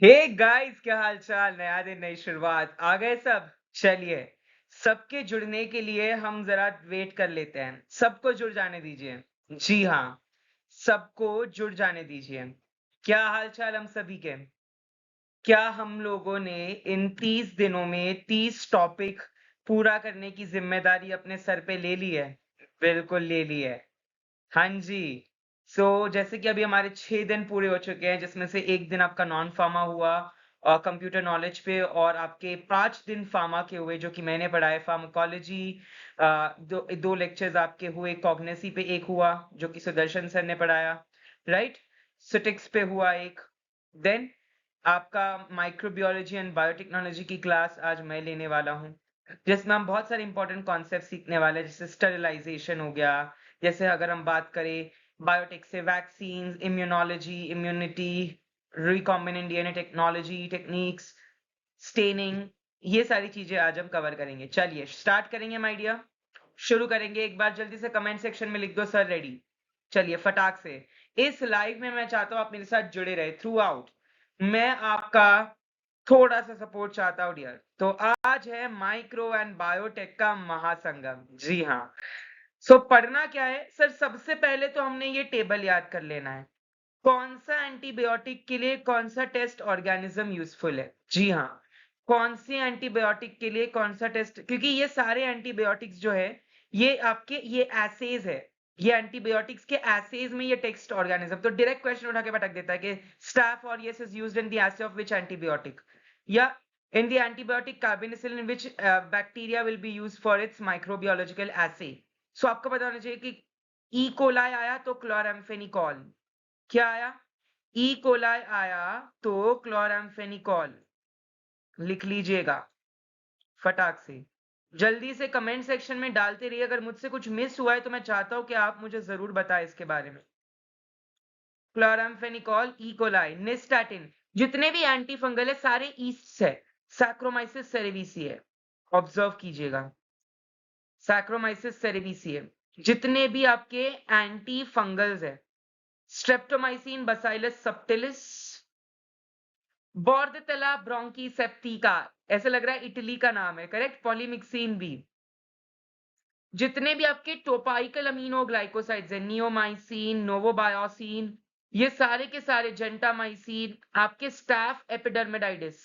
Hey guys, क्या हाल चाल। नया दिन, नई शुरुआत। आ गए सब। चलिए, सबके जुड़ने के लिए हम जरा वेट कर लेते हैं। सबको जुड़ जाने दीजिए। जी हाँ, सबको जुड़ जाने दीजिए। क्या हाल चाल हम सभी के। क्या हम लोगों ने इन 30 दिनों में 30 टॉपिक पूरा करने की जिम्मेदारी अपने सर पे ले ली है? बिल्कुल ले ली है। हाँ जी। जैसे कि अभी हमारे 6 दिन पूरे हो चुके हैं, जिसमें से 1 दिन आपका नॉन फार्मा हुआ कंप्यूटर नॉलेज पे, और आपके 5 दिन फार्मा के हुए जो कि मैंने पढ़ाए। फार्माकोलॉजी 2 लेक्चर्स आपके हुए, कॉग्निसी पे 1 हुआ जो कि सुदर्शन सर ने पढ़ाया, राइट? सिटिक्स पे हुआ 1। देन आपका माइक्रोबायोलॉजी एंड बायोटेक्नोलॉजी की क्लास आज मैं लेने वाला हूँ, जिसमें हम बहुत सारे इंपॉर्टेंट कॉन्सेप्ट सीखने वाले हैं, जैसे स्टरलाइजेशन हो गया। जैसे अगर हम बात करें बायोटेक से, vaccine, immunology, immunity, recombinant DNA technology, techniques, staining, ये सारी चीजें आज हम कवर करेंगे। चलिए स्टार्ट करेंगे माय डियर। शुरू करेंगे। एक बार जल्दी से कमेंट सेक्शन में लिख दो सर रेडी। चलिए फटाक से। इस लाइव में मैं चाहता हूं आप मेरे साथ जुड़े रहे थ्रू आउट। मैं आपका थोड़ा सा सपोर्ट चाहता हूं डियर। तो आज है माइक्रो एंड बायोटेक का महासंगम। जी हाँ। पढ़ना क्या है सर? सबसे पहले तो हमने ये टेबल याद कर लेना है। कौन सा एंटीबायोटिक के लिए कौन सा टेस्ट ऑर्गेनिज्म यूजफुल है। जी हाँ, कौन सी एंटीबायोटिक के लिए कौन सा टेस्ट, क्योंकि ये सारे एंटीबायोटिक्स जो है ये आपके ये एसेज है। ये एंटीबायोटिक्स के एसेज में ये टेस्ट ऑर्गेनिज्म, तो डायरेक्ट क्वेश्चन उठा के पटक देता है कि स्टाफ और yes is used in the assay of which antibiotic, या in the antibiotic carbenicillin which bacteria will be used for its microbiological assay. So आपको पता होना चाहिए कि ई कोलाई आया तो क्लोराम्फेनिकॉल। क्या आया? ई कोलाई आया तो क्लोराम्फेनिकॉल। लिख लीजिएगा फटाक से। जल्दी से कमेंट सेक्शन में डालते रहिए। अगर मुझसे कुछ मिस हुआ है तो मैं चाहता हूं कि आप मुझे जरूर बताएं इसके बारे में। क्लोराम्फेनिकॉल, ई कोलाई, निस्टैटिन, जितने भी एंटी फंगल है सारे ईस्ट है। सैक्रोमाइसिस सेरेविसिए, ऑब्जर्व कीजिएगा। सैक्रोमाइसिस सेरेविसिए, जितने भी आपके एंटी फंगल्स है। स्ट्रेप्टोमाइसिन, बसाइलस सबटिलिस, बोर्डेटेला ब्रोंकीसेप्टिका, ऐसे लग रहा है इटली का नाम है, करेक्ट? पॉलीमिक्सिन भी। जितने भी आपके टोपाइकल अमीनो ग्लाइकोसाइड्स है, नियोमाइसिन, नोवोबायोसिन, ये सारे के सारे, जेंटामाइसिन, आपके staph epidermidis,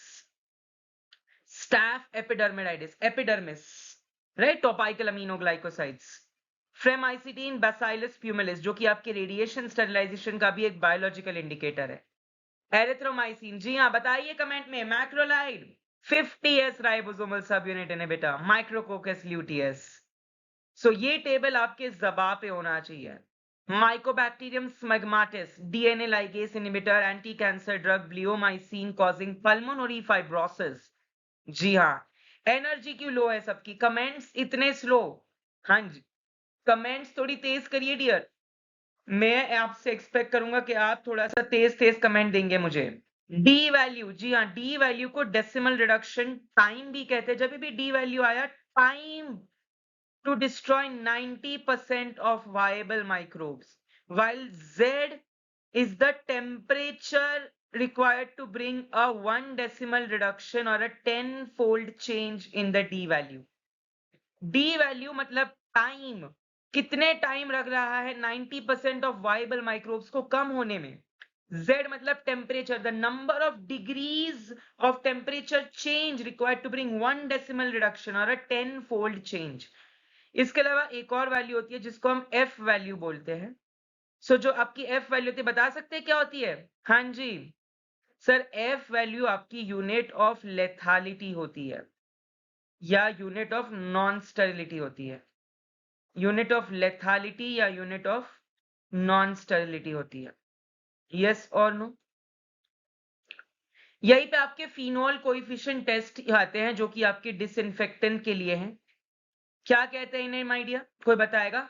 epidermis, right? Topical amino glycosides. Framycetin, bacillus pumilus, जो कि आपके रेडिएशन स्टरलाइजेशन का भी एक बायोलॉजिकल इंडिकेटर है। एरिथ्रोमाइसिन, जी हाँ, बताइए कमेंट में। Macrolide, 50s ribosomal subunit inhibitor, micrococcus luteus. ये टेबल आपके जबा पे होना चाहिए। Mycobacterium smegmatis, DNA ligase inhibitor, anti cancer drug, bleomycin causing pulmonary fibrosis. जी हाँ। एनर्जी क्यों लो है सबकी? कमेंट्स इतने स्लो। हाँ जी, कमेंट्स थोड़ी तेज करिए डियर। मैं आपसे एक्सपेक्ट करूंगा कि आप थोड़ा सा तेज तेज कमेंट देंगे मुझे। डी वैल्यू, जी हाँ, डी वैल्यू को डेसिमल रिडक्शन टाइम भी कहते हैं। जब भी डी वैल्यू आया, time to destroy 90% of viable microbes, while Z is the temperature required to bring a 1 decimal reduction or a 10-fold change in the D value. D value मतलब time, कितने time लग रहा है 90% of viable microbes को कम होने में। Z मतलब temperature, the number of degrees of temperature change required to bring 1 decimal reduction और अ 10-fold चेंज। इसके अलावा एक और वैल्यू होती है जिसको हम F वैल्यू बोलते हैं। जो आपकी F वैल्यू होती है, बता सकते हैं क्या होती है? हाँ जी सर, F वैल्यू आपकी यूनिट ऑफ लेथालिटी होती है, या यूनिट ऑफ नॉन स्टेरिलिटी होती है। यूनिट ऑफ लेथालिटी या यूनिट ऑफ नॉन स्टेरिलिटी होती है। यस और नो? यहीं पे आपके फिनोल कोएफिशिएंट टेस्ट आते हैं जो कि आपके डिसइंफेक्टेंट के लिए हैं। क्या कहते हैं इन्हें माय डियर? कोई बताएगा?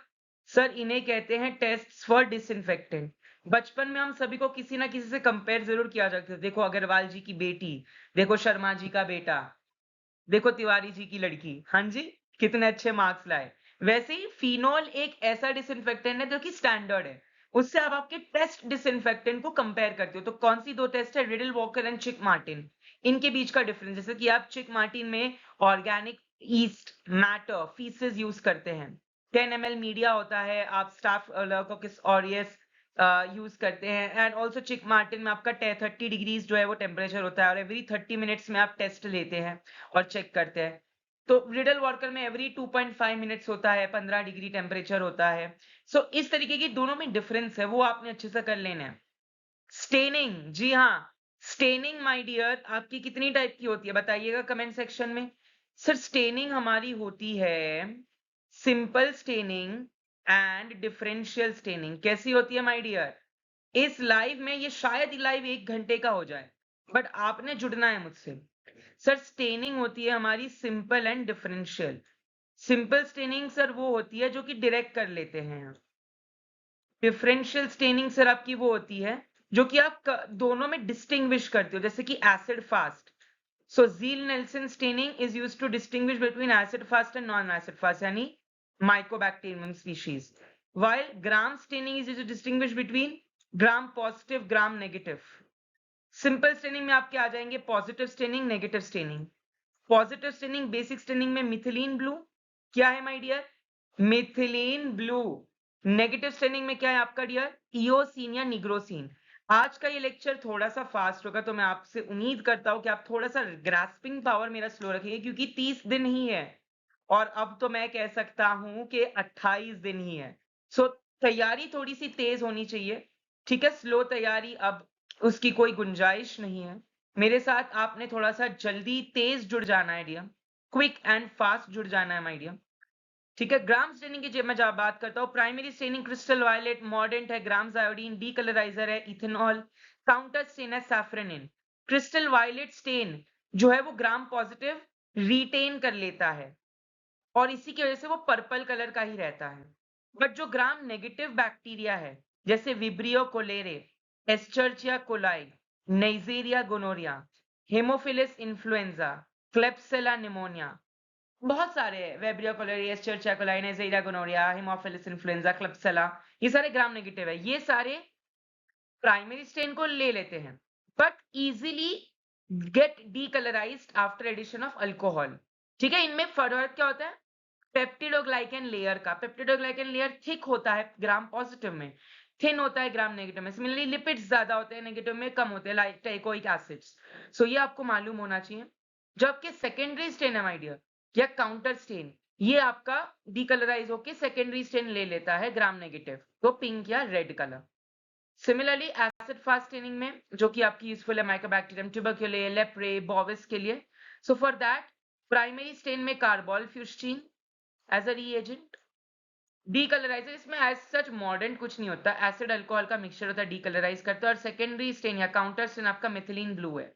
सर इन्हें कहते हैं टेस्ट्स फॉर डिसइंफेक्टेंट। बचपन में हम सभी को किसी ना किसी से कंपेयर जरूर किया जाता था। देखो अग्रवाल जी की बेटी, देखो शर्मा जी का बेटा, देखो तिवारी जी की लड़की। हाँ जी, कितने अच्छे मार्क्स लाए। वैसे ही फिनोल एक ऐसा डिसइंफेक्टेंट है जो कि स्टैंडर्ड है। उससे आप आपके टेस्ट डिसइंफेक्टेंट को कंपेयर करते हो। तो कौन सी दो टेस्ट है? रिडल वॉकर एंड चिक मार्टिन। इनके बीच का डिफरेंस, जैसे कि आप चिक मार्टिन में organic east matter faeces use करते हैं, 10 ml मीडिया होता है, आप स्टाफ लॉकोकिस ऑरियस यूज करते हैं, एंड ऑल्सो चिक मार्टिन में आपका 30 डिग्रीज जो है वो टेम्परेचर होता है, और एवरी 30 मिनट्स में आप टेस्ट लेते हैं और चेक करते हैं। तो रिडल वॉकर में एवरी 2.5 मिनट्स होता है, 15 डिग्री टेम्परेचर होता है। सो इस तरीके की दोनों में डिफरेंस है, वो आपने अच्छे से कर लेना है। स्टेनिंग, जी हाँ, स्टेनिंग माय डियर आपकी कितनी टाइप की होती है बताइएगा कमेंट सेक्शन में। सर स्टेनिंग हमारी होती है simple staining and differential staining. कैसी होती है माय डियर? इस लाइव में, ये शायद लाइव 1 घंटे का हो जाए, बट आपने जुड़ना है मुझसे। सर स्टेनिंग होती है हमारी simple and differential. Simple staining sir वो होती है जो कि डायरेक्ट कर लेते हैं। डिफरेंशियल स्टेनिंग सर आपकी वो होती है जो कि आप दोनों में डिस्टिंग्विश करते हो, जैसे कि acid fast. So Ziehl Neelsen staining is used to distinguish between acid fast and non acid fast, यानी mycobacterium species, while gram staining is used to distinguish between gram positive gram negative। Simple staining में आपके आ जाएंगे positive staining, negative staining. Positive staining basic staining में methylene blue, क्या है my dear? Methylene blue. Negative staining में क्या है आपका डियर? इओसिन या निग्रोसिन। आज का ये लेक्चर थोड़ा सा फास्ट होगा, तो मैं आपसे उम्मीद करता हूं कि आप थोड़ा सा ग्रास्पिंग पावर मेरा स्लो रखिए, क्योंकि 30 दिन ही है, और अब तो मैं कह सकता हूं कि 28 दिन ही है। सो तैयारी थोड़ी सी तेज होनी चाहिए, ठीक है? स्लो तैयारी अब उसकी कोई गुंजाइश नहीं है। मेरे साथ आपने थोड़ा सा जल्दी तेज जुड़ जाना है डियर, क्विक एंड फास्ट जुड़ जाना है माय डियर, ठीक है? ग्राम स्टेनिंग की जब मैं जब बात करता हूँ, primary staining crystal violet, mordant है, ग्राम्स आयोडीन, डी कलराइजर है इथेनॉल, काउंटर स्टेन है सैफ्रनिन। क्रिस्टल वायलेट स्टेन जो है वो ग्राम पॉजिटिव रिटेन कर लेता है, और इसी की वजह से वो पर्पल कलर का ही रहता है। बट जो ग्राम नेगेटिव बैक्टीरिया है, जैसे vibrio cholerae, Escherichia coli, Neisseria gonorrhoeae, Haemophilus influenzae, Klebsiella pneumoniae, बहुत सारे हैं, vibrio cholerae, Escherichia coli, Neisseria gonorrhoeae, Haemophilus influenzae, Klebsiella, ये सारे ग्राम नेगेटिव है। ये सारे प्राइमरी स्टेन को ले लेते हैं, but easily get decolourized after addition of alcohol, ठीक है? इनमें फर्क क्या होता है? पेप्टिडोग्लाइकन लेयर का, पेप्टिडोग्लाइकन लेयर थिक होता है ग्राम पॉजिटिव में, थिन होता है ग्राम नेगेटिव में। सिमिलरली लिपिड्स ज्यादा होते हैं, नेगेटिव में कम होते हैं, लाइक टेकोइक एसिड्स। सो ये आपको मालूम होना चाहिए। जो आपके सेकेंडरी स्टेन है माय डियर, या काउंटर स्टेन, ये आपका डीकलराइज होके सेकेंडरी स्टेन ले लेता है ग्राम नेगेटिव, तो पिंक या red colour. Similarly acid fast staining में, जो कि आपकी यूजफुल है माइकोबैक्टीरियम ट्यूबरक्यूले, लेप्रे, बोविस के लिए, so for that primary stain में carbol fuchsin as a reagent. Decolouriser इसमें एज सच मॉडर्न कुछ नहीं होता, एसिड अल्कोहल का मिक्सचर होता है, डीकलराइज करता है। और सेकेंडरी स्टेन या काउंटर स्टेन आपका मिथिलीन ब्लू है।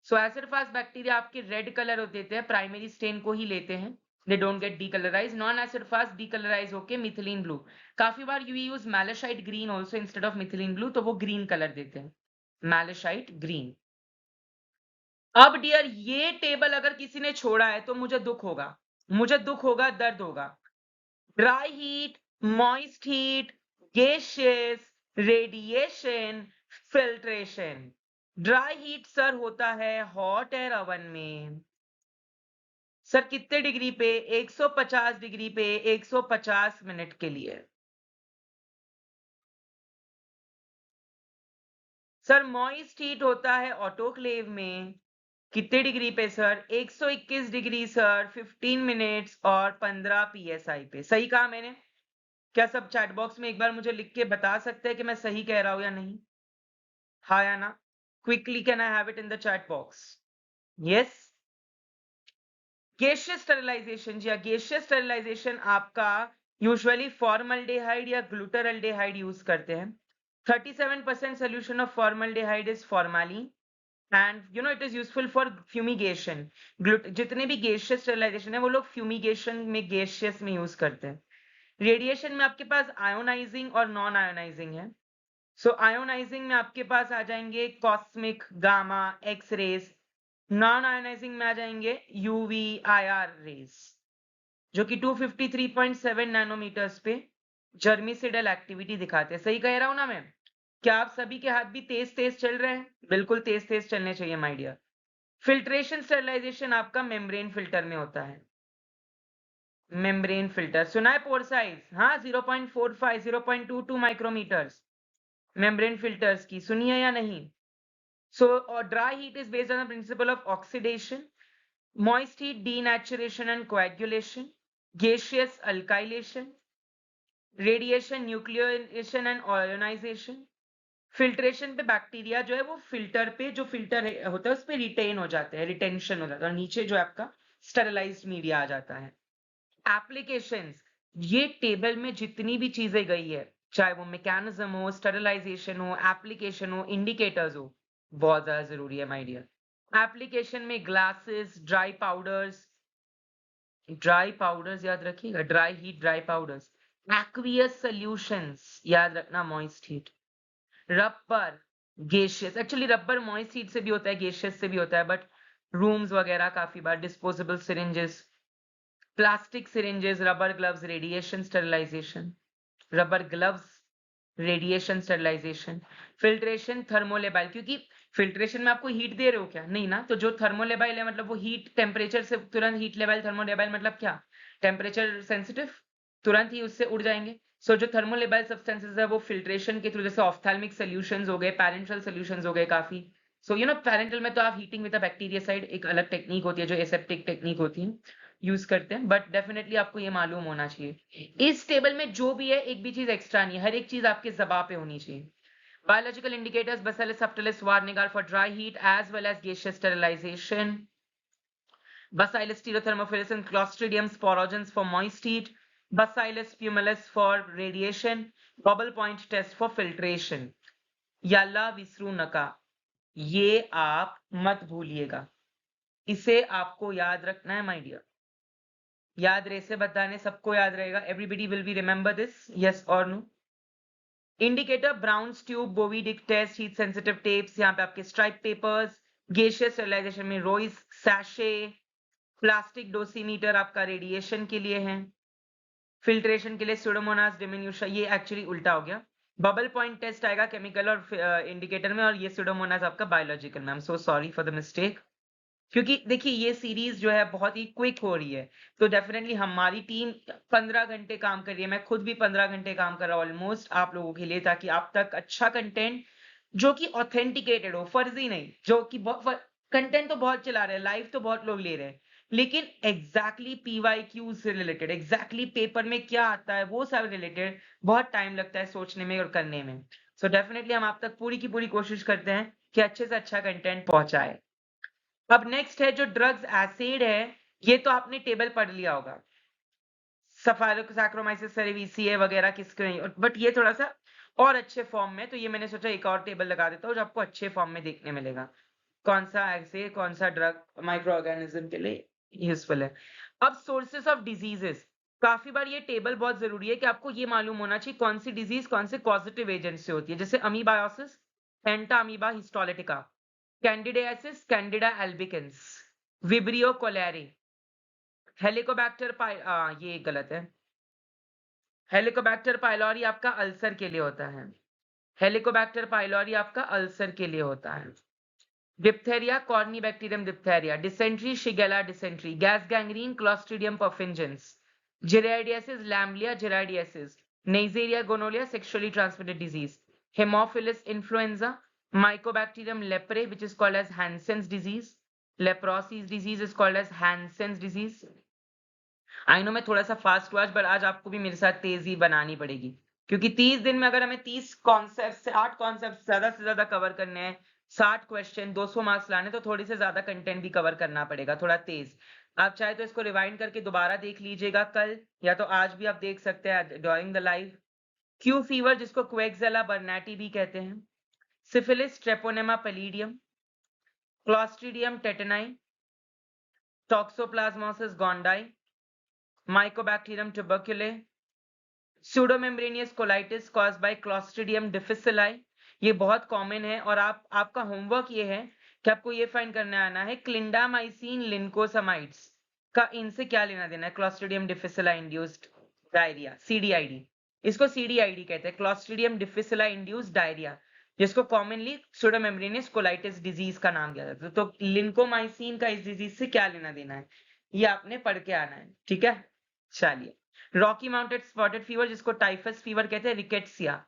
सो एसिड फास्ट बैक्टीरिया आपके रेड कलर देते हैं, प्राइमरी स्टेन को ही लेते हैं, they don't get decolourize. Non acid fast decolourize होके मिथिलीन ब्लू। काफी बार you use malachite green also instead of methylene blue, तो वो ग्रीन कलर देते हैं, मैलेशाइट ग्रीन। अब डियर ये टेबल अगर किसी ने छोड़ा है तो मुझे दुख होगा, मुझे दुख होगा, दर्द होगा। Dry heat, moist heat, gases, radiation, filtration. Dry heat sir होता है हॉट एयर ओवन में। सर कितने डिग्री पे? 150 डिग्री पे 150 मिनट के लिए। सर मॉइस्ट हीट होता है ऑटोक्लेव में, कितने डिग्री पे सर? 121 डिग्री सर, 15 मिनट्स और 15 psi पे। सही कहा मैंने? क्या सब चैट बॉक्स में एक बार मुझे लिख के बता सकते हैं कि मैं सही कह रहा हूं या नहीं? हाँ या ना? Quickly can I have it in the chat box? Yes. Gaseous sterilisation, जी गैसियस स्टरलाइजेशन आपका यूजुअली फॉर्मल्डेहाइड या ग्लूटाराल्डेहाइड यूज करते हैं। 37% solution of formaldehyde is formalin, and you know it is useful for fumigation। जितने भी gaseous sterilisation है वो लोग फ्यूमिगेशन में गैसियस में यूज करते हैं। रेडिएशन में आपके पास आयोनाइजिंग और नॉन आयोनाइजिंग है। सो आयोनाइजिंग में आपके पास आ जाएंगे cosmic, gamma, X rays. Non ionising में आ जाएंगे यूवी, आईआर रेज, जो कि 253.7 नैनोमीटर्स पे जर्मिसिडल एक्टिविटी दिखाते हैं। सही कह रहा हूं ना मैं? क्या आप सभी के हाथ भी तेज तेज चल रहे हैं? बिल्कुल तेज तेज चलने चाहिए माय डियर। फिल्ट्रेशन स्टरलाइजेशन आपका मेम्ब्रेन फिल्टर में होता है। मेम्ब्रेन फिल्टर सुना है? पोर साइज, हाँ 0.45 0.22 माइक्रोमीटर्स मेम्ब्रेन फिल्टर्स की सुनी है या नहीं? So dry heat is based on the principle of oxidation, moist heat denaturation and coagulation, gaseous alkylation, radiation nucleation and ionization. Filtration पे बैक्टीरिया जो है वो फिल्टर पे जो फिल्टर होता है उस पे रिटेन हो जाते हैं, रिटेंशन हो जाता है और नीचे जो है आपका स्टरलाइज्ड मीडिया आ जाता है। एप्लीकेशंस, ये टेबल में जितनी भी चीजें गई है, चाहे वो मैकेनिज्म हो, स्टरलाइजेशन हो, एप्लीकेशन हो, इंडिकेटर्स हो, बहुत ज्यादा जरूरी है माय डियर। एप्लीकेशन में ग्लासेस, ड्राई पाउडर्स याद रखिएगा, dry heat dry powders, aqueous solutions याद रखना, moist heat, rubber, gaseous, actually rubber moist heat से भी होता है, गेशियस से भी होता है, बट रूम्स वगैरह काफी बार disposable syringes, plastic syringes, rubber gloves, radiation sterilization, rubber gloves, radiation sterilization, filtration, thermolabile, क्योंकि फिल्ट्रेशन में आपको हीट दे रहे हो क्या? नहीं ना, तो जो थर्मोलेबाइल है मतलब वो हीट टेम्परेचर से तुरंत हीट लेवल, थर्मोलेबाइल मतलब क्या? टेम्परेचर सेंसिटिव, तुरंत ही उससे उड़ जाएंगे। सो जो थर्मोलेबाइल सब्सटेंसेस है वो फिल्ट्रेशन के थ्रू, जैसे ऑफ्थैल्मिक सॉल्यूशंस हो गए, पैरेंटल सॉल्यूशंस हो गए काफी। सो यू नो पैरेंटल में तो आप हीटिंग विद बैक्टीरियासाइड एक अलग टेक्निक होती है जो एसेप्टिक टेक्निक होती है, यूज करते हैं, बट डेफिनेटली आपको ये मालूम होना चाहिए। इस टेबल में जो भी है एक भी चीज एक्स्ट्रा नहीं है, हर एक चीज आपके जबा पे होनी चाहिए। Biological indicators, Bacillus subtilis varnigar for dry heat as well as gaseous sterilization. Bacillus stereothermophilus and Clostridium sporogens for moist heat. Bacillus pumilus for radiation. Bubble point test for filtration. Yalla visru naka. ये आप मत भूलिएगा, इसे आपको याद रखना है my dear. याद रहे से बताने सबको याद रहेगा, everybody will be remember this, yes और no? Indicator, brown tube, Bowie Dick test, heat sensitive tapes, यहाँ पे आपके स्ट्राइप पेपर्स, गेशियस स्टरलाइजेशन में रोइस सैशे, प्लास्टिक डोसीमीटर आपका रेडिएशन के लिए है, फिल्ट्रेशन के लिए सुडोमोनास डिमिन्यूशा, ये एक्चुअली उल्टा हो गया। बबल पॉइंट टेस्ट आएगा केमिकल और इंडिकेटर में, और ये सुडोमोनास आपका बायोलॉजिकल में। I am so sorry for the mistake, क्योंकि देखिए ये सीरीज जो है बहुत ही क्विक हो रही है, तो डेफिनेटली हमारी टीम 15 घंटे काम कर रही है, मैं खुद भी 15 घंटे काम कर रहा हूँ ऑलमोस्ट आप लोगों के लिए, ताकि आप तक अच्छा कंटेंट जो कि ऑथेंटिकेटेड हो, फर्जी नहीं, जो कि कंटेंट तो बहुत चला रहे हैं, लाइव तो बहुत लोग ले रहे हैं, लेकिन एग्जैक्टली PYQ से रिलेटेड, एग्जैक्टली पेपर में क्या आता है वो सब रिलेटेड बहुत टाइम लगता है सोचने में और करने में। सो डेफिनेटली हम आप तक पूरी की पूरी कोशिश करते हैं कि अच्छे से अच्छा कंटेंट पहुंचाए। अब नेक्स्ट है जो ड्रग्स एसिड है, ये तो आपने टेबल पढ़ लिया होगा, सफायरोसाक्रोमाइसिस सेरेविसिए वगैरह किसके नहीं, बट ये थोड़ा सा और अच्छे फॉर्म में, तो ये मैंने सोचा एक और टेबल लगा देता हूँ जो आपको अच्छे फॉर्म में देखने मिलेगा, कौन सा ऐसे कौन सा ड्रग माइक्रो ऑर्गेनिज्म के लिए यूजफुल है। अब सोर्सेस ऑफ डिजीजेस, काफी बार ये टेबल बहुत जरूरी है कि आपको ये मालूम होना चाहिए कौन सी डिजीज कौन से पॉजिटिव एजेंट से होती है, जैसे amoebiasis, entamoeba histolytica, candidiasis, candida albicans, vibrio cholerae, helicobacter ये गलत है, हेलिकोबैक्टर पाइलोरी आपका अल्सर के लिए होता है, हेलिकोबैक्टर पाइलोरी आपका अल्सर के लिए होता है। Diphtheria, corynebacterium diphtheriae, dysentery, shigella dysenteriae, gas gangrene, clostridium perfringens, giardiasis, lamblia giardiasis, Neisseria gonorrhoeae, sexually transmitted disease, Haemophilus influenzae, mycobacterium leprae which is called as Hansen's disease, leprosy disease is called as Hansen's disease। I know मैं थोड़ा सा fast हुआ पर आज आपको भी मेरे साथ तेजी बनानी पड़ेगी, क्योंकि 30 दिन में अगर हमें 30 कॉन्सेप्ट से 8 कॉन्सेप्ट ज्यादा से ज्यादा कवर करने हैं, 60 क्वेश्चन 200 मार्क्स लाने, तो थोड़ी से ज्यादा कंटेंट भी कवर करना पड़ेगा, थोड़ा तेज। आप चाहे तो इसको रिवाइंड करके दोबारा देख लीजिएगा कल, या तो आज भी आप देख सकते हैं during the live. Q fever जिसको क्वेक्सेला बर्नाटी भी कहते हैं, syphilis, treponema pallidum, clostridium tetani, toxoplasmosis gondii, Mycobacterium tuberculosis, pseudomembranous colitis caused by Clostridium difficile, ये बहुत कॉमन है, और आपका होमवर्क ये है कि आपको ये फाइंड करने आना है क्लिंडामाइसिन लिंकोसमाइड्स का इनसे क्या लेना देना है, क्लॉस्ट्रिडियम डिफिसिला इंड्यूस्ड डायरिया, CDID, इसको CDID कहते हैं, क्लॉस्ट्रिडियम डिफिसिला इंड्यूस्ड डायरिया, जिसको कॉमनली सुडोमेम्ब्रेनियस कोलाइटिस डिजीज का नाम दिया जाता है। तो लिंकोमाइसिन का इस डिजीज से क्या लेना देना है, ये आपने पढ़ के आना है, ठीक है। चलिए, रॉकी माउंटेड स्पॉटेड फीवर, जिसको टाइफस फीवर कहते हैं, रिकेट्सिया,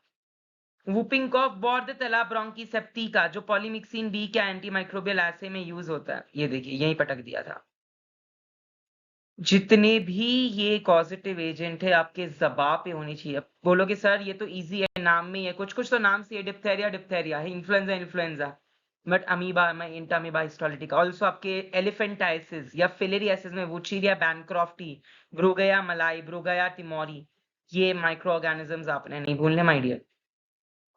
वुपिंग कॉफ, बॉर्डतेला ब्रोंकीसेप्टिका, जो पॉलीमिक्सिन बी के एंटीमाइक्रोबियल एसे में यूज होता है। ये देखिए यहीं पटक दिया था। जितने भी ये कॉजेटिव एजेंट है आपके जबां पे होनी चाहिए। बोलोगे सर ये तो इजी है, नाम में ही है, कुछ कुछ तो नाम से, डिप्थेरिया डिप्थेरिया है, इन्फ्लुएंजा इन्फ्लुएंजा, बट अमीबा में इंटामीबा हिस्टोलिटिका। ऑल्सो आपके एलिफेंटाइसिस या फिलेरियासिस में वुचीरिया बैनक्रॉफ्टी, ब्रुगया मलाई, ब्रुगया टिमोरी, ये माइक्रो ऑर्गेनिजम्स आपने नहीं भूलने माय डियर।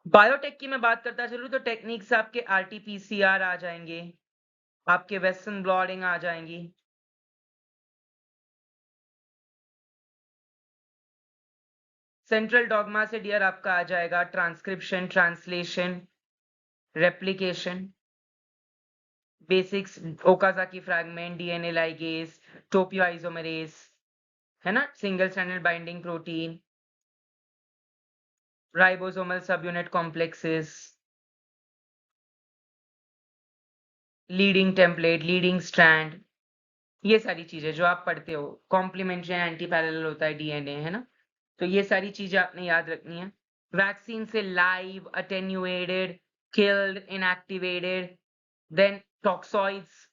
बायोटेक की मैं बात करता चलूं तो टेक्निक से आपके RT-PCR आ जाएंगे, आपके वेस्टर्न ब्लॉटिंग आ जाएंगी। सेंट्रल डॉगमा से डियर आपका आ जाएगा transcription, translation, replication, basics, Okazaki fragment, DNA ligase, topoisomerase, है ना, single stranded binding protein, ribosomal subunit complexes, leading template, leading strand, ये सारी चीजें जो आप पढ़ते हो। कॉम्प्लीमेंट्री एंड एंटी पैरेलल होता है DNA, है ना, तो ये सारी चीजें आपने याद रखनी है। वैक्सीन से live, attenuated, killed, inactivated, then toxoids,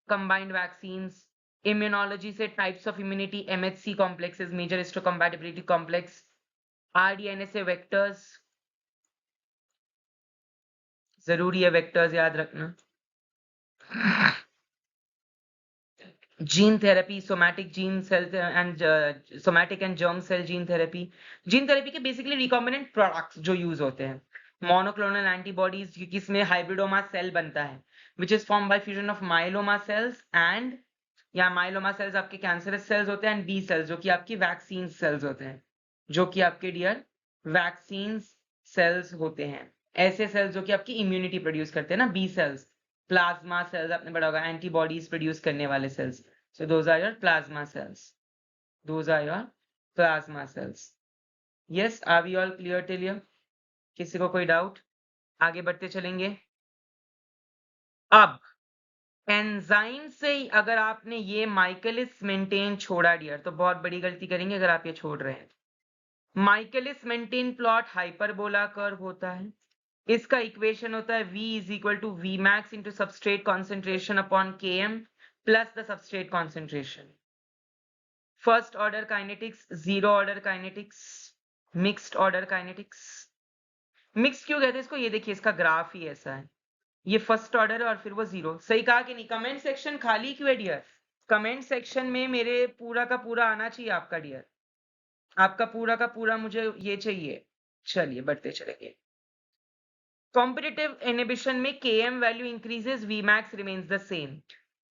combined vaccines, immunology से types of immunity, MHC complexes, major histocompatibility complex, RDNA से वेक्टर्स, जरूरी है वेक्टर्स याद रखना। Gene therapy, somatic gene cell and somatic and germ cell gene therapy. Gene therapy के basically recombinant products जो use होते हैं, मोनोक्लोनल एंटीबॉडीज, जिसमें हाइब्रिडोमा सेल बनता है, which is form by fusion of myeloma cells and, या myeloma sales आपके cancerous cells होते हैं, एंड बी सेल्स जो कि आपकी वैक्सीन सेल्स होते हैं, जो कि आपके डियर वैक्सीन सेल्स होते हैं। ऐसे सेल्स जो कि आपकी इम्यूनिटी प्रोड्यूस करते हैं ना, बी सेल्स, प्लाज्मा सेल्स आपने पढ़ा होगा, एंटीबॉडीज प्रोड्यूस करने वाले sales. So those are your plasma cells. Those are your plasma cells. Yes, are we all clear till here? किसी को कोई डाउट? आगे बढ़ते चलेंगे। अब एंजाइम से अगर आपने ये माइकलिस मेंटेन छोड़ा डियर, तो बहुत बड़ी गलती करेंगे अगर आप ये छोड़ रहे हैं। Michaelis Menten plot hyperbola curve होता है। इसका इक्वेशन होता है V is equal to Vmax into substrate concentration upon Km plus the substrate concentration. First order kinetics, zero order kinetics, mixed order kinetics. Mix क्यों कहते हैं इसको, ये देखिए इसका ग्राफ ही ऐसा है, ये फर्स्ट ऑर्डर है और फिर वो जीरो। सही कहा कि नहीं? कमेंट सेक्शन खाली क्यों है डियर? कमेंट सेक्शन में मेरे पूरा का पूरा आना चाहिए आपका डियर, आपका पूरा का पूरा मुझे ये चाहिए। चलिए बढ़ते चलेंगे। कॉम्पिटिटिव इनहिबिशन में Km value increases, Vmax remains the same.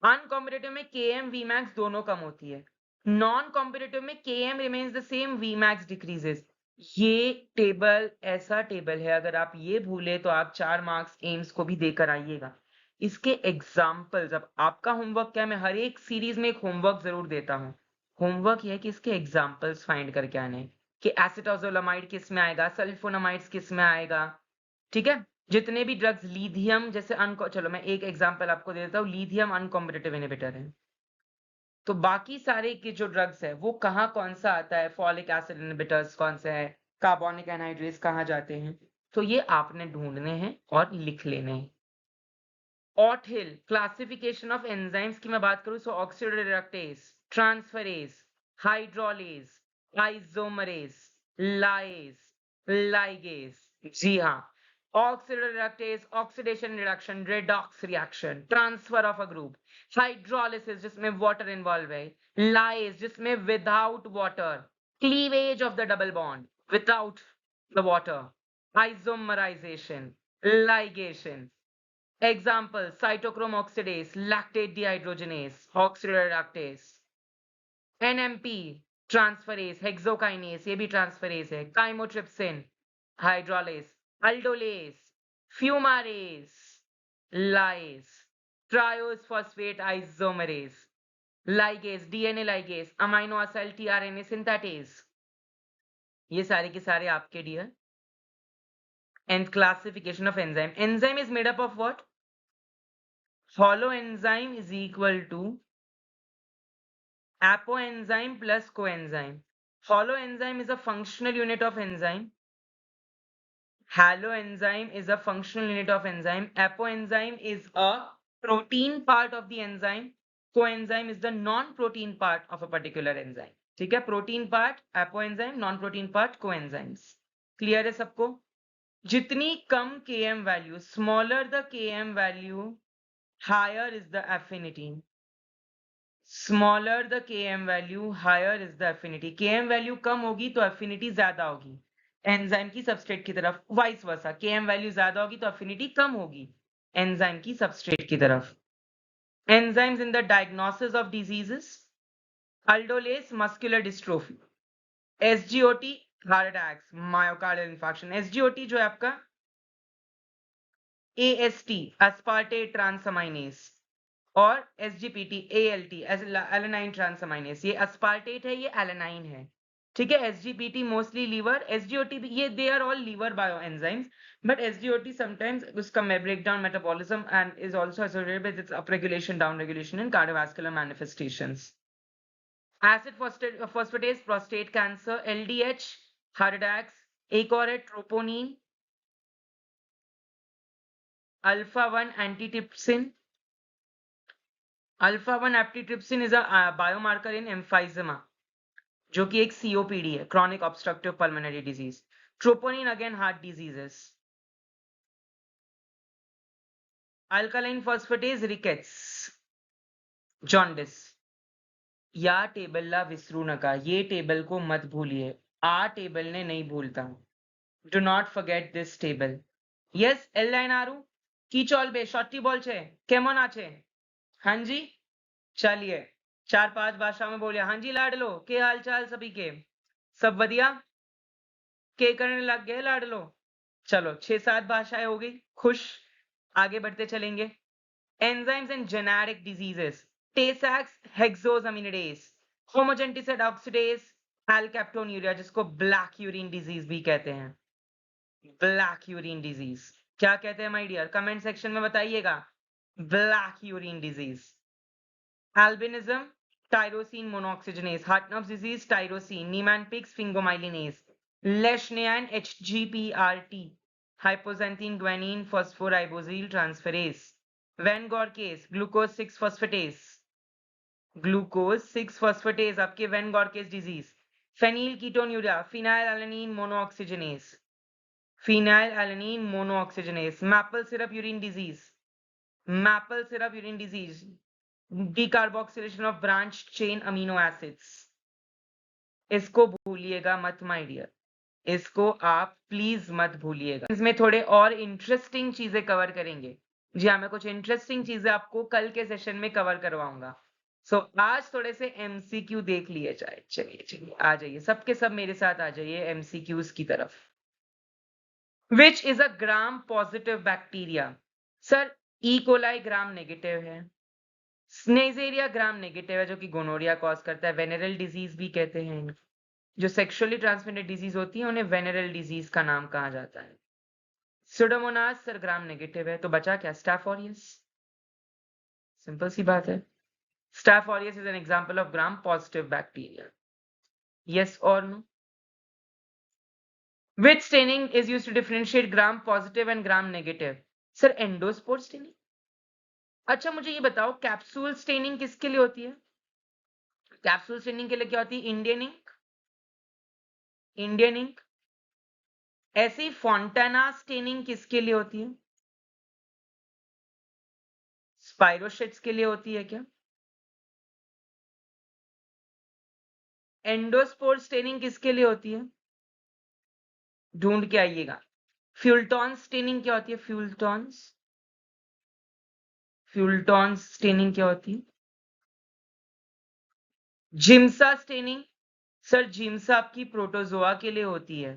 Uncompetitive में Km Vmax दोनों कम होती है। नॉन कॉम्पिटिटिव में Km remains the same, Vmax decreases. ये टेबल ऐसा टेबल है, अगर आप ये भूले तो आप 4 मार्क्स एम्स को भी देकर आइएगा। इसके एग्जाम्पल्स, अब आपका होमवर्क क्या है, मैं हर एक सीरीज में एक होमवर्क जरूर देता हूँ। होमवर्क यह है कि इसके एग्जाम्पल्स फाइंड करके आने, कि एसिटाजोलामाइड किस में आएगा, सल्फोनामाइड्स किस में आएगा, ठीक है। जितने भी ड्रग्स, लीथियम जैसे चलो मैं एक एग्जांपल आपको दे देता हूँ, लीथियम अनकॉम्पिटिटिव इनहिबिटर है, तो बाकी सारे के जो ड्रग्स है वो कहाँ कौन सा आता है, फॉलिक एसिड इनहिबिटर्स कौन सा है, कार्बोनिक एनहाइड्रेस कहाँ जाते हैं, तो ये आपने ढूंढने हैं और लिख लेने हैं। ऑटहिल क्लासिफिकेशन ऑफ एंजाइम्स की मैं बात करूं, so oxidoreductase, transferase, hydrolase, isomerase, lyase, ligase. जी हाँ, oxidoreductase oxidation reduction, redox reaction, transfer of a group, hydrolysis जिसमें वाटर इन्वॉल्व है, लाएज जिसमें without water, cleavage of the double bond without the water, isomerization, ligation. Example, cytochrome oxidase, lactate dehydrogenase, oxidoreductase, NMP, transferase, hexokinase, ये भी transferase है, chymotrypsin, hydrolase, aldolase, fumarase, lyase, triose phosphate isomerase, ligase, DNA ligase, amino acyl tRNA synthetase, ये सारे के सारे आपके dear. And classification of enzyme. Enzyme is made up of what? Holoenzyme is equal to apoenzyme plus coenzyme. Holoenzyme is a functional unit of enzyme. Haloenzyme is a functional unit of enzyme. Apoenzyme is a protein part of the enzyme. Coenzyme is the non-protein part of a particular enzyme. ठीक है, protein part apoenzyme, non-protein part coenzymes. Clear है सबको? जितनी कम Km value, smaller the Km value, higher is the affinity. Smaller the Km value, higher is the affinity. Km value कम होगी तो affinity ज्यादा होगी enzyme की सबस्ट्रेट की तरफ. वाइस वर्सा, Km वैल्यू ज्यादा होगी तो अफिनिटी कम होगी एंजाइम की सबस्ट्रेट की तरफ. Enzymes in the diagnosis of diseases. Aldolase muscular dystrophy. SGOT heart attacks, myocardial infarction. SGOT जो है आपका एएसटी एस्पार्टेट ट्रांसअमाइनेस और एसजीपीटी एएलटी एलेनाइन ट्रांसअमाइनेस. ये एस्पार्टेट है, ये एलेनाइन है. ठीक है, एसजीपीटी मोस्टली लीवर, एसजीओटी भी, ये they are all liver bio enzymes, but SGOT sometimes उसका breakdown metabolism and is also associated with its upregulation down regulation in cardiovascular manifestations. Acid phosphatase prostate cancer, LDH heart attacks. एक और है troponin, alpha 1 antitrypsin. Alpha 1 antitrypsin is a biomarker in emphysema, जो कि एक COPD है, chronic obstructive pulmonary disease. Troponin again heart diseases. Alkaline phosphatase rickets, jaundice. या टेबलला विसरू नका, ये टेबल को मत भूलिए. आ टेबल ने नहीं भूलता. Do not forget this table. Yes एल लाइन आरू की चलबे, सट्टी बोलछे, केमन आछे? हाँ जी, चलिए 4-5 भाषा में बोलिए. हाँ जी लाडलो, के हाल चाल सभी के? सब बढ़िया? के करने लग गए लाडलो? चलो 6-7 भाषाएं हो गई, खुश. आगे बढ़ते चलेंगे. Enzymes and genetic diseases. Tay Sachs hexosaminidase, homogentisic oxidase, alkaptonuria, जिसको ब्लैक यूरिन डिजीज भी कहते हैं. ब्लैक यूरिन डिजीज क्या कहते हैं माय डियर? कमेंट सेक्शन में बताइएगा. Black urine disease. Albinism, tyrosine monooxygenase. Hartnupp's disease, tyrosine. Niemann-Pick's sphingomyelinase. Leishmanian, HGPRT. Hypoxanthine guanine phosphoribosyl transferase. Van Gogh case, glucose 6-phosphatase. Glucose 6-phosphatase, आपके Van Gogh case disease. Phenylketonuria, phenylalanine monooxygenase. Phenylalanine monooxygenase. Maple syrup urine disease. Maple syrup urine disease. Decarboxylation of branched chain amino acids. इसको भूलिएगा मत my dear, इसको आप please मत भूलिएगा. इसमें थोड़े और इंटरेस्टिंग चीजें कवर करेंगे. जी हाँ, मैं कुछ इंटरेस्टिंग चीजें आपको कल के सेशन में कवर करवाऊंगा. सो आज थोड़े से एमसीक्यू देख लिए जाए. चलिए चलिए आ जाइए, सबके सब मेरे साथ आ जाइए एमसीक्यूज की तरफ. Which is a gram positive bacteria? Sir E coli gram negative है. स्नेजेरिया ग्राम नेगेटिव है, जो कि गोनोरिया कॉज करता है. वेनेरल डिजीज भी कहते हैं इनको. जो सेक्सुअली ट्रांसमिटेड डिजीज होती है उन्हें वेनेरल डिजीज का नाम कहा जाता है. सुडोमोनास सर ग्राम नेगेटिव है, तो बचा क्या? Staff aureus. सिंपल सी बात है. Staph aureus is an example of gram positive bacteria. Yes और नो? Which staining is used to differentiate gram positive and gram negative? Sir endospore staining. अच्छा मुझे ये बताओ, कैप्सूल स्टेनिंग किसके लिए होती है? कैप्सूल स्टेनिंग के लिए क्या होती है? Indian ink. Indian ink. ऐसी फोंटाना स्टेनिंग किसके लिए होती है? स्पाइरोशिट्स के लिए होती है क्या? एंडोस्पोर स्टेनिंग किसके लिए होती है? ढूंढ के आइएगा. फ्यूल्टॉन स्टेनिंग क्या होती है? फ्यूल्टॉन्स. फ्यूल्टॉन स्टेनिंग क्या होती है? Giemsa staining. सर जिम्सा आपकी प्रोटोजोआ के लिए होती है.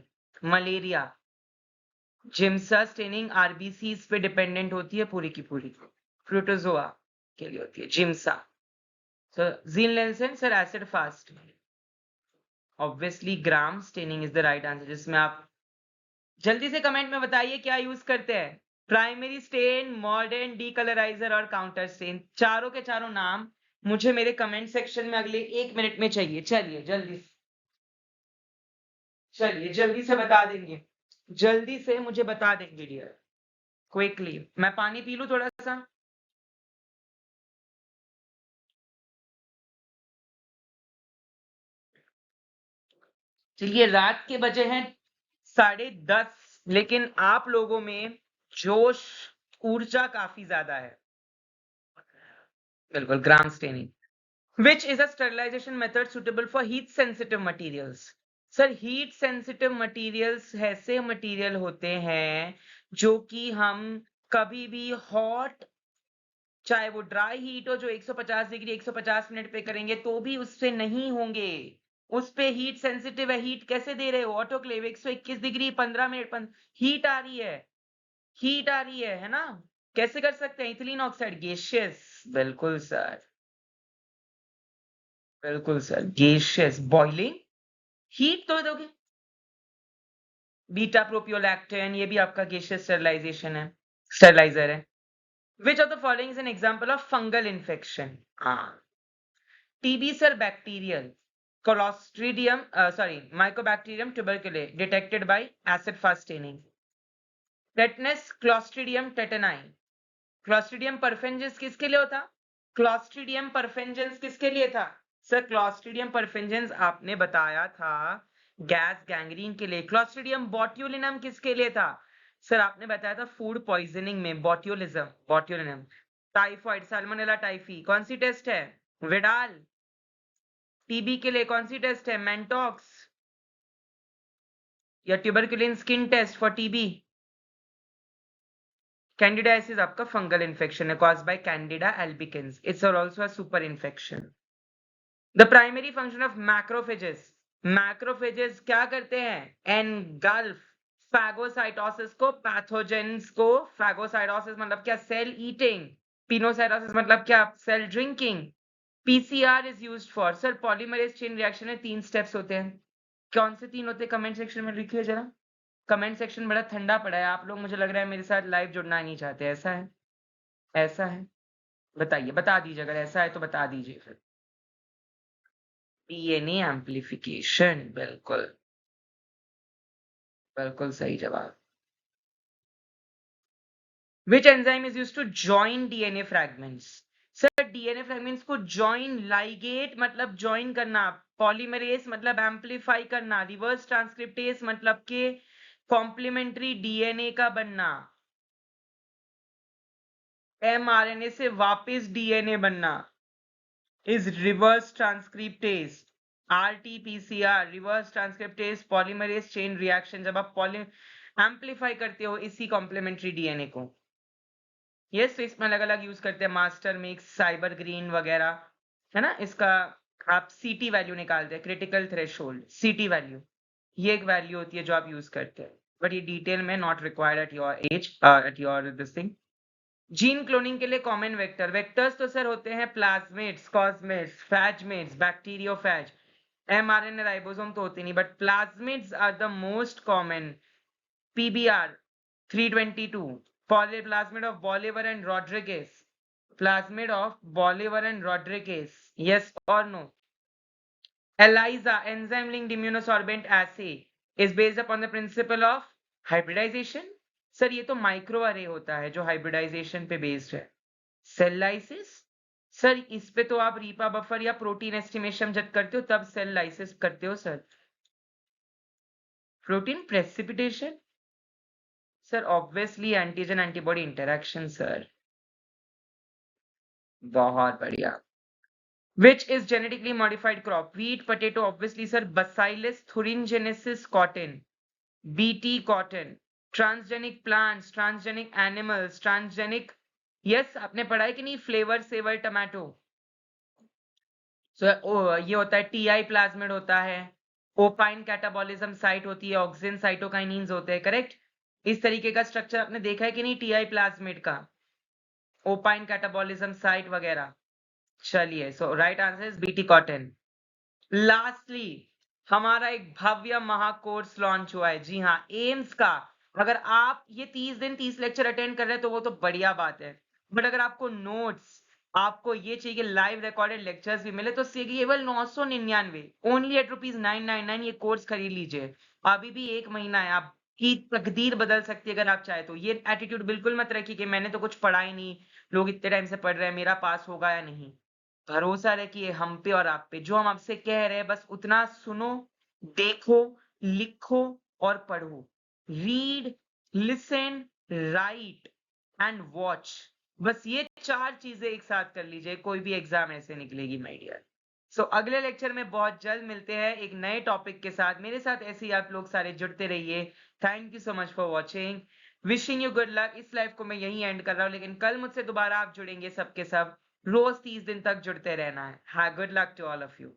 मलेरिया. जिम्सा स्टेनिंग आरबीसीज पे डिपेंडेंट होती है पूरी की पूरी. प्रोटोजोआ के लिए होती है Giemsa. Sir Ziehl Neelsen sir acid fast. Obviously gram staining is the right answer, जिसमें आप जल्दी से कमेंट में बताइए क्या यूज करते हैं। प्राइमरी स्टेन, मॉडर्न, डीकलराइजर और काउंटर स्टेन, चारों के चारों नाम मुझे मेरे कमेंट सेक्शन में अगले 1 मिनट में चाहिए। चलिए जल्दी से बता देंगे, जल्दी से मुझे बता देंगे डियर, क्विकली। मैं पानी पी लूं थोड़ा सा। चलिए, रात के बजे हैं 10:30, लेकिन आप लोगों में जोश, ऊर्जा काफी ज्यादा है। बिल्कुल, gram staining. Which is a sterilization method suitable for heat sensitive materials? Sir, heat sensitive materials ऐसे मटेरियल होते हैं जो कि हम कभी भी हॉट, चाहे वो ड्राई हीट हो जो 150 डिग्री 150 मिनट पे करेंगे तो भी उससे नहीं होंगे। उस पे हीट सेंसिटिव है। हीट कैसे दे रहे हो? ऑटोक्लेव 121 डिग्री 15 मिनट, हीट आ रही है, हीट आ रही है ना? कैसे कर सकते हैं? Ethylene oxide, gaseous. बिल्कुल सर, बिल्कुल सर, गैसियस बॉइलिंग, हीट तो दोगे। बीटा प्रोपियोलैक्टन, ये भी आपका गैसियस स्टरलाइजेशन है, स्टरलाइजर है। Which of the following is an example of fungal infection? TB sir bacterial, clostridium sorry mycobacterium tuberculae detected by acid fast staining. Tetanus, clostridium tetani. Clostridium perfringens किसके लिए होता? Clostridium perfringens किसके लिए था? Sir, clostridium परफेंजेंस आपने बताया था gas gangrene के लिए। क्लोस्ट्रीडियम बोट्यूलिनम किसके लिए था? सर, आपने बताया था फूड पॉइजनिंग में, बोट्यूलिनम। टाइफॉइड, साल्मोनेला टाइफी, कौन सी टेस्ट है? विडाल। टीबी के लिए कौन सी टेस्ट है? मेंटॉक्स या tuberculin skin test for TB? Candidiasis आपका फंगल इन्फेक्शन है, caused by Candida albicans. It's also a super infection. The primary function of macrophages. Macrophages क्या करते हैं? Engulf phagocytosis को, pathogens को। phagocytosis मतलब क्या? Cell eating. Pinocytosis मतलब क्या? Cell drinking. PCR is used for, sir, polymerase chain reaction में 3 steps होते हैं। कौन से 3 होते हैं? कमेंट सेक्शन में लिखिए जरा। कमेंट सेक्शन बड़ा ठंडा पड़ा है, आप लोग मुझे लग रहा है मेरे साथ लाइव जुड़ना नहीं चाहते। ऐसा है? ऐसा है? बताइए, बता दीजिए, अगर ऐसा है तो बता दीजिए फिर। डीएनए एम्प्लीफिकेशन, बिल्कुल, बिल्कुल सही जवाब। Which enzyme is used to join DNA fragments? Sir, DNA fragments को जॉइन, लाइगेट मतलब जॉइन करना, पॉलीमरेज मतलब एम्पलीफाई करना, रिवर्स ट्रांसक्रिप्टेज मतलब के कॉम्प्लीमेंट्री डीएनए का बनना, एमआरएनए से वापस डीएनए बनना is reverse transcriptase. RTPCR, reverse transcriptase polymerase chain reaction, जब आप पॉली एम्पलीफाई करते हो इसी कॉम्प्लीमेंट्री डीएनए को। यस, इसमें अलग अलग यूज करते हैं, मास्टर मिक्स, साइबर ग्रीन वगैरह, है ना? इसका आप सीटी वैल्यू निकालते हैं, क्रिटिकल थ्रेशोल्ड, सीटी वैल्यू, ये एक वैल्यू होती है जो आप यूज करते हैं, बट ये डिटेल में not required at your age, at your this thing. Gene cloning के लिए कॉमन वेक्टर, वेक्टर्स तो सर होते हैं plasmids, cosmids, phagemids, bacteriophage. MRNA ribosome तो होते नहीं, but plasmids are the most common. PBR 322, plasmid of Bolivar and Rodriguez, plasmid of Bolivar and Rodriguez, yes or no? ELISA, enzyme linked immunosorbent assay, is based upon the principle of hybridization. Sir, ये तो micro अरे होता है जो hybridisation पे based है। Cell lysis, sir इस पे तो आप रीपा बफर या प्रोटीन एस्टिमेशन जब करते हो तब सेल लाइसिस करते हो sir. Protein precipitation, sir obviously antigen antibody interaction sir. बहुत बढ़िया। Which is genetically modified crop? Wheat, potato, obviously sir, Bacillus thuringiensis cotton, BT cotton, transgenic plants, transgenic animals, transgenic, yes, आपने पढ़ा है कि नहीं? Flavour saver tomato. सो ये होता है टीआई प्लाज्मिड होता है, ओपाइन कैटाबॉलिज्म साइट होती है, ऑक्सिन साइटोकाइनिन्स होते हैं, करेक्ट? इस तरीके का स्ट्रक्चर आपने देखा है कि नहीं टीआई प्लाज्मिड का, ओपाइन कैटाबॉलिज्म साइट वगैरह। चलिए, so right answer is BT cotton. Lastly, हमारा एक भव्य महाकोर्स लॉन्च हुआ है। जी हाँ, एम्स का। अगर आप ये 30 दिन 30 लेक्चर अटेंड कर रहे हैं तो वो तो बढ़िया बात है। बट अगर आपको नोट्स, आपको ये चाहिए कि लाइव रिकॉर्डेड लेक्चर्स भी मिले तो केवल 999 ओनली एट ₹999 ये कोर्स खरीद लीजिए। अभी भी 1 महीना है, आपकी तकदीर बदल सकती है अगर आप चाहें तो। ये एटीट्यूड बिल्कुल मत रखिए कि मैंने तो कुछ पढ़ा ही नहीं, लोग इतने टाइम से पढ़ रहे हैं, मेरा पास होगा या नहीं। भरोसा रखिए हम पे और आप पे। जो हम आपसे कह रहे हैं बस उतना सुनो, देखो, लिखो और पढ़ो। Read, listen, right and watch. बस ये 4 चीजें एक साथ कर लीजिए, कोई भी एग्जाम ऐसे निकलेगी माय डियर। सो अगले लेक्चर में बहुत जल्द मिलते हैं एक नए टॉपिक के साथ। मेरे साथ ऐसे ही आप लोग सारे जुड़ते रहिए। Thank you so much for watching. Wishing you good luck. इस लाइफ को मैं यहीं एंड कर रहा हूँ, लेकिन कल मुझसे दोबारा आप जुड़ेंगे सबके सब। रोज 30 दिन तक जुड़ते रहना है। हाँ, good luck to all of you.